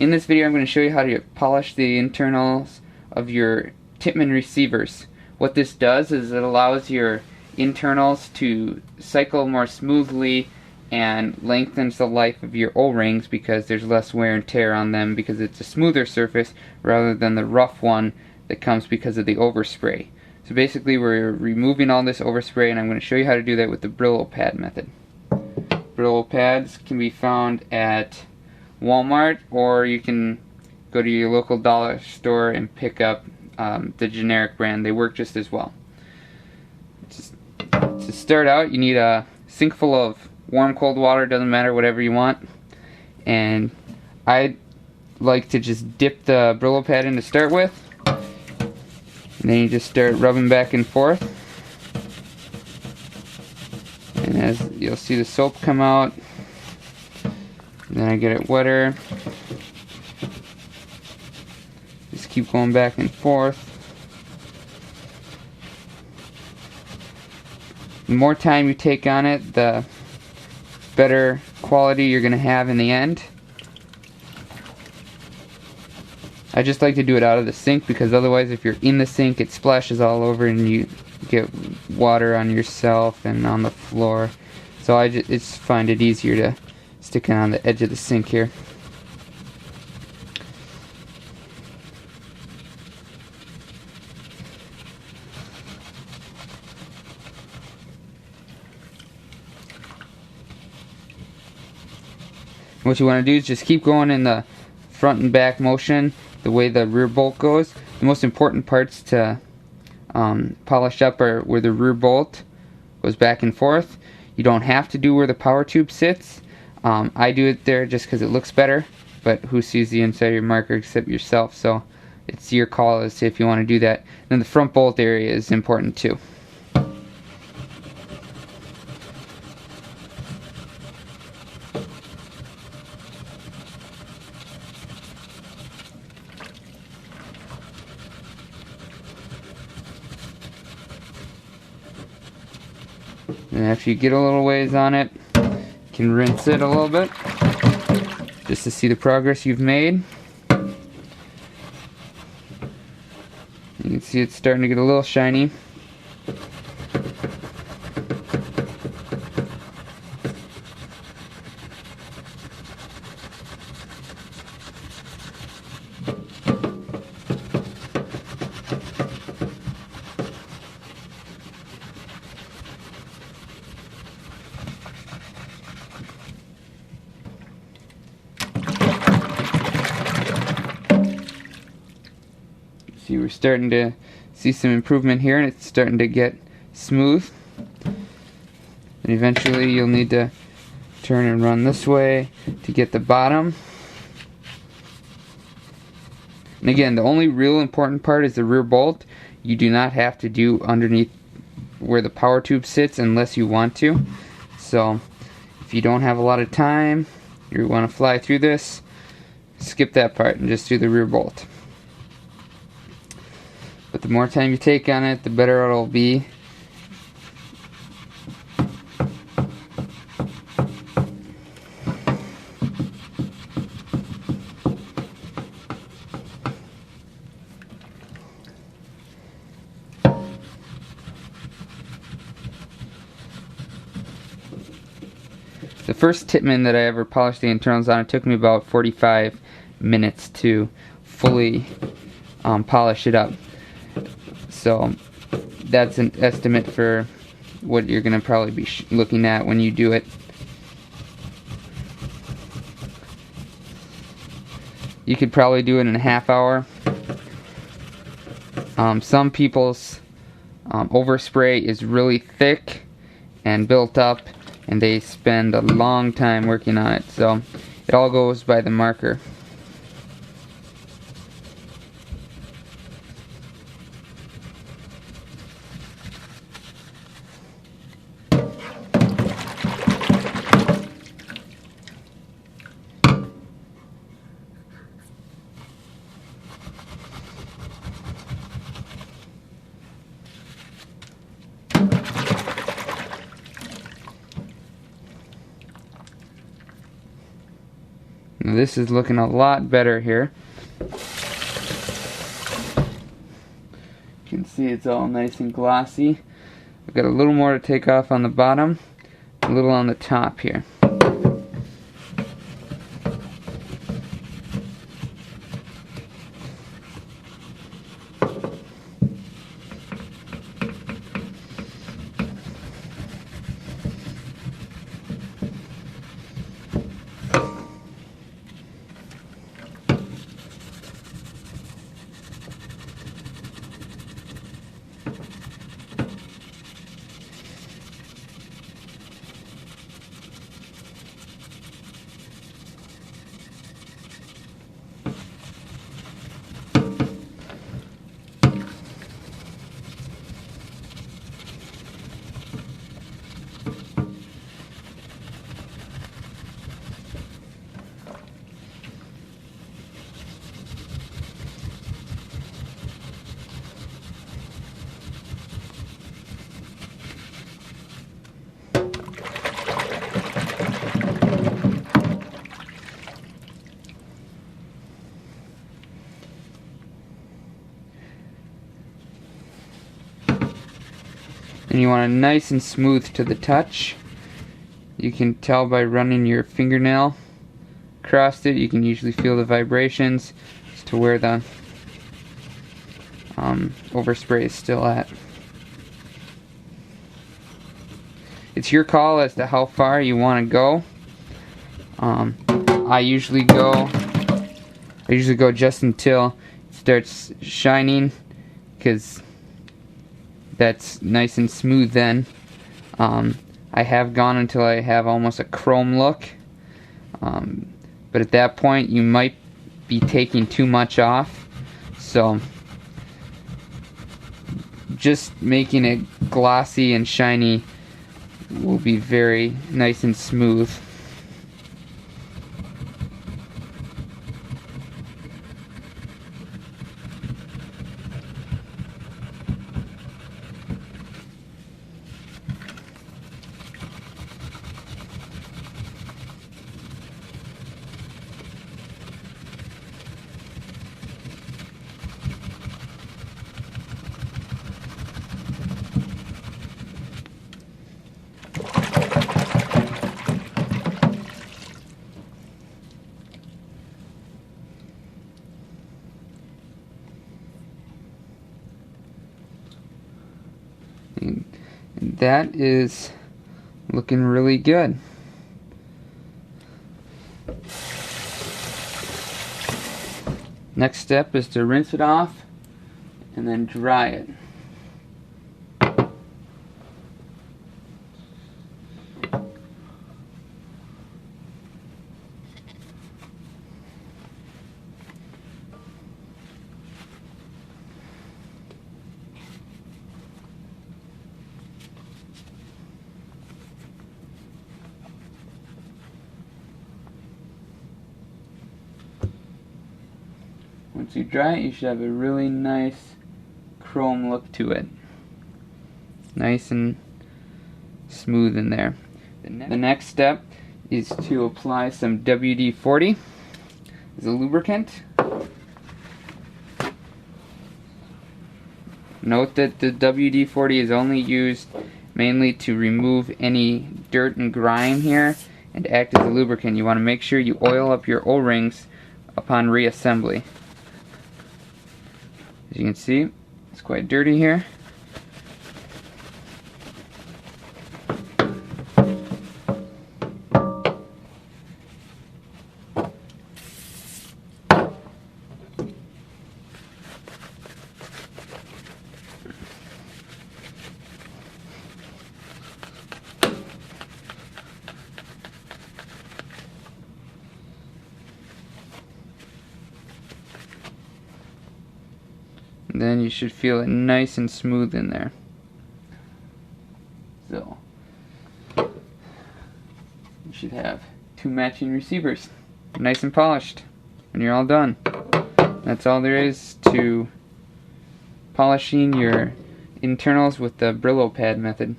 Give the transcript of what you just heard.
In this video I'm going to show you how to polish the internals of your Tippmann receivers. What this does is it allows your internals to cycle more smoothly and lengthens the life of your O-rings because there's less wear and tear on them because it's a smoother surface rather than the rough one that comes because of the overspray. So basically we're removing all this overspray, and I'm going to show you how to do that with the Brillo pad method. Brillo pads can be found at Walmart, or you can go to your local dollar store and pick up the generic brand. They work just as well. To start out, you need a sink full of warm cold water, doesn't matter, whatever you want. And I like to just dip the Brillo pad in to start with, and then you just start rubbing back and forth, and as you'll see the soap come out. Then I get it wetter. Just keep going back and forth. The more time you take on it, the better quality you're going to have in the end. I just like to do it out of the sink because otherwise if you're in the sink it splashes all over and you get water on yourself and on the floor. So I just find it easier to stick it on the edge of the sink here. What you want to do is just keep going in the front and back motion the way the rear bolt goes. The most important parts to polish up are where the rear bolt goes back and forth. You don't have to do where the power tube sits. I do it there just because it looks better, but who sees the inside of your marker except yourself, so it's your call as to if you want to do that. Then the front bolt area is important too. And after you get a little ways on it, you can rinse it a little bit just to see the progress you've made. You can see it's starting to get a little shiny. See, we're starting to see some improvement here, and it's starting to get smooth. And eventually you'll need to turn and run this way to get the bottom. And again, the only real important part is the rear bolt. You do not have to do underneath where the power tube sits unless you want to. So if you don't have a lot of time, you want to fly through this, skip that part and just do the rear bolt. But the more time you take on it, the better it'll be. The first Tippmann that I ever polished the internals on, it took me about 45 minutes to fully polish it up. So that's an estimate for what you're going to probably be looking at when you do it. You could probably do it in a half hour. Some people's overspray is really thick and built up, and they spend a long time working on it. So it all goes by the marker. Now this is looking a lot better here. You can see it's all nice and glossy. I've got a little more to take off on the bottom, a little on the top here. And you want it nice and smooth to the touch. You can tell by running your fingernail across it. You can usually feel the vibrations as to where the overspray is still at. It's your call as to how far you want to go. I usually go just until it starts shining, because that's nice and smooth then. I have gone until I have almost a chrome look, but at that point you might be taking too much off, so just making it glossy and shiny will be very nice and smooth. And that is looking really good. Next step is to rinse it off and then dry it. Once you dry it, you should have a really nice chrome look to it. Nice and smooth in there. The next step is to apply some WD-40 as a lubricant. Note that the WD-40 is only used mainly to remove any dirt and grime here and act as a lubricant. You want to make sure you oil up your O-rings upon reassembly. As you can see, it's quite dirty here. And then you should feel it nice and smooth in there. So, you should have two matching receivers, nice and polished, and you're all done. That's all there is to polishing your internals with the Brillo pad method.